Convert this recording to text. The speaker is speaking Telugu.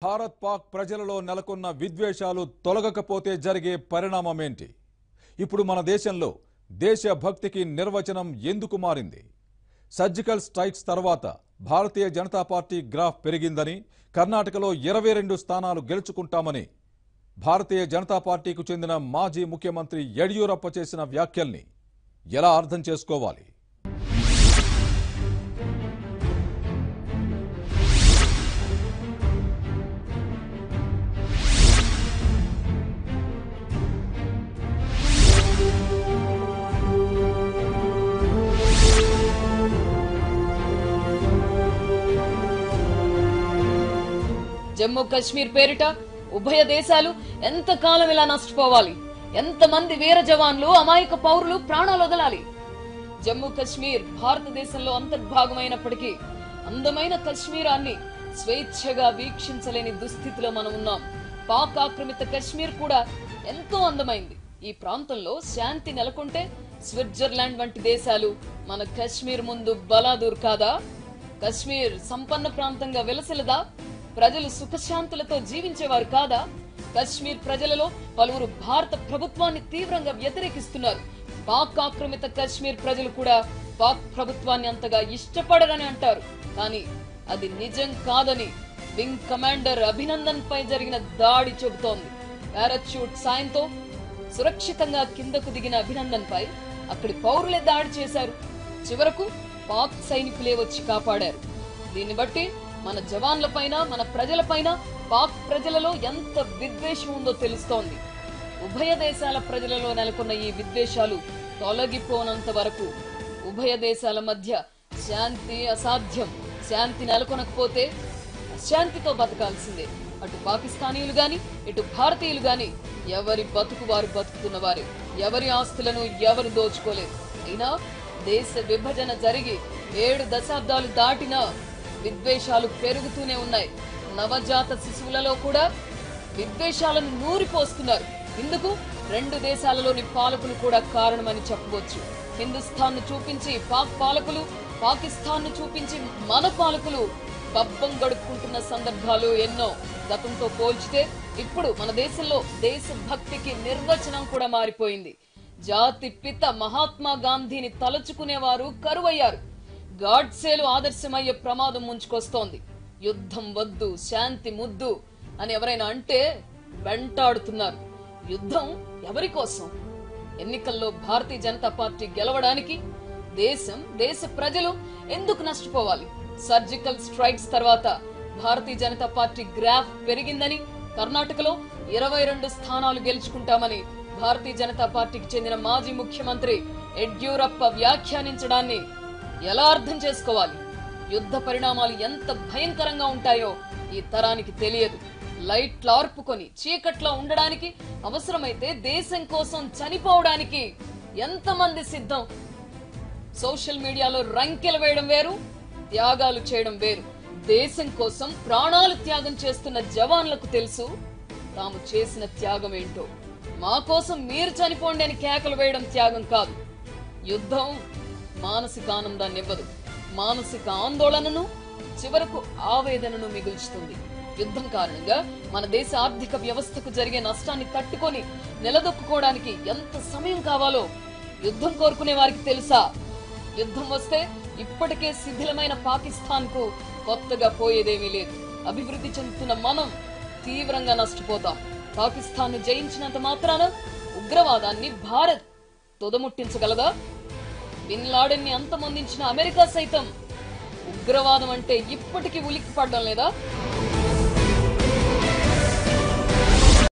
భారత్ పాక్ ప్రజలలో నెలకొన్న విద్వేషాలు తొలగకపోతే జరిగే పరిణామం ఏంటి? ఇప్పుడు మన దేశంలో దేశభక్తికి నిర్వచనం ఎందుకు మారింది? సర్జికల్ స్ట్రైక్స్ తర్వాత భారతీయ జనతా పార్టీ గ్రాఫ్ పెరిగిందని, కర్ణాటకలో 22 స్థానాలు గెలుచుకుంటామని భారతీయ జనతా పార్టీకి చెందిన మాజీ ముఖ్యమంత్రి యడియూరప్ప చేసిన వ్యాఖ్యల్ని ఎలా అర్థం చేసుకోవాలి? జమ్మూ కశ్మీర్ పేరిట ఉభయ దేశాలు ఎంత కాలం ఇలా నష్టపోవాలి? ఎంతమంది వీర జవాన్లు, అమాయక పౌరులు ప్రాణాలు వదలాలి? జమ్మూ కశ్మీర్ భారతదేశంలో అంతర్భాగమైనప్పటికీ అందమైన కశ్మీరాన్ని స్వేచ్ఛగా వీక్షించలేని దుస్థితిలో మనం ఉన్నాం. పాక్ ఆక్రమిత కశ్మీర్ కూడా ఎంతో అందమైంది. ఈ ప్రాంతంలో శాంతి నెలకొంటే స్విట్జర్లాండ్ వంటి దేశాలు మన కశ్మీర్ ముందు బలాదూర్ కాదా? కశ్మీర్ సంపన్న ప్రాంతంగా వెలసిలదా? ప్రజలు సుఖశాంతులతో జీవించేవారు కాదా? కశ్మీర్ ప్రజలలో పలువురు భారత ప్రభుత్వాన్ని తీవ్రంగా వ్యతిరేకిస్తున్నారు. పాక్ ఆక్రమిత కశ్మీర్ ప్రజలు కూడా పాక్ ప్రభుత్వాన్ని అంతగా ఇష్టపడరని అంటారు. కానీ అది నిజం కాదని వింగ్ కమాండర్ అభినందన్ పై జరిగిన దాడి చెబుతోంది. పారాచూట్ సాయంతో సురక్షితంగా కిందకు దిగిన అభినందన్ పై అక్కడి పౌరులే దాడి చేశారు. చివరకు పాక్ సైనికులే వచ్చి కాపాడారు. దీన్ని బట్టి మన జవాన్లపైన, మన ప్రజలపైన పాక్ ప్రజలలో ఎంత విద్వేషం ఉందో తెలుస్తోంది. ఉభయ దేశాల ప్రజలలో నెలకొన్న ఈ విద్వేషాలు తొలగిపోనంత వరకు ఉభయ దేశాల మధ్య శాంతి అసాధ్యం. శాంతి నెలకొనకపోతే అశాంతితో బతకాల్సిందే. అటు పాకిస్తానీయులు గాని, ఇటు భారతీయులు గాని ఎవరి బతుకు వారు బతుకుతున్నవారే. ఎవరి ఆస్తులను ఎవరు దోచుకోలేదు. అయినా దేశ విభజన జరిగి 7 దశాబ్దాలు దాటినా విద్వేషాలు పెరుగుతూనే ఉన్నాయి. నవజాత శిశువులలో కూడా విద్వేషాలను నూరిపోస్తున్నారు. ఇందుకు 2 దేశాలలోని పాలకులు కూడా కారణమని చెప్పవచ్చు. హిందుస్థాన్ ను చూపించి పాక్ పాలకులు, పాకిస్తాన్ ను చూపించి మన పాలకులు పబ్బం గడుపుకుంటున్న సందర్భాలు ఎన్నో. గతంతో పోల్చితే ఇప్పుడు మన దేశంలో దేశభక్తికి నిర్వచనం కూడా మారిపోయింది. జాతి పిత మహాత్మా గాంధీని తలుచుకునేవారు కరువయ్యారు. గాడ్సేలు ఆదర్శమయ్యే ప్రమాదం ముంచుకొస్తోంది. యుద్ధం వద్దు, శాంతి ముద్దు అని ఎవరైనా అంటే వెంటాడుతున్నారు. యుద్ధం ఎవరి కోసం? ఎన్నికల్లో భారతీయ జనతా పార్టీ గెలవడానికి దేశం, దేశ ప్రజలు ఎందుకు నష్టపోవాలి? సర్జికల్ స్ట్రైక్స్ తర్వాత భారతీయ జనతా పార్టీ గ్రాఫ్ పెరిగిందని, కర్ణాటకలో 22 స్థానాలు గెలుచుకుంటామని భారతీయ జనతా పార్టీకి చెందిన మాజీ ముఖ్యమంత్రి యడియూరప్ప వ్యాఖ్యానించడాన్ని ఎలా అర్థం చేసుకోవాలి? యుద్ధ పరిణామాలు ఎంత భయంకరంగా ఉంటాయో ఈ తరానికి తెలియదు. లైట్లు ఆర్పుకొని చీకట్లో ఉండడానికి, అవసరమైతే దేశం కోసం చనిపోవడానికి ఎంతమంది సిద్ధం? సోషల్ మీడియాలో రంకెలు వేయడం వేరు, త్యాగాలు చేయడం వేరు. దేశం కోసం ప్రాణాలు త్యాగం చేస్తున్న జవాన్లకు తెలుసు తాము చేసిన త్యాగం ఏంటో. మా కోసం మీరు చనిపోండి అని కేకలు వేయడం త్యాగం కాదు. యుద్ధం మానసిక ఆనందాన్ని ఇవ్వదు, మానసిక ఆందోళనను, చివరకు ఆవేదనను మిగుల్చుతుంది. యుద్ధం కారణంగా మన దేశ ఆర్థిక వ్యవస్థకు జరిగే నష్టాన్ని తట్టుకొని నిలదొక్కుకోవడానికి ఎంత సమయం కావాలో యుద్ధం కోరుకునే వారికి తెలుసా? యుద్ధం వస్తే ఇప్పటికే శిథిలమైన పాకిస్తాన్ కు కొత్తగా పోయేదేమీ లేదు. అభివృద్ధి చెందుతున్న మనం తీవ్రంగా నష్టపోతాం. పాకిస్తాన్ ను జయించినంత మాత్రాన ఉగ్రవాదాన్ని భారత్ తొదముట్టించగలదా? బిన్ లాడెన్ ని అంతమొందించిన అమెరికా సైతం ఉగ్రవాదం అంటే ఇప్పటికీ ఉలిక్కి పడడం లేదా?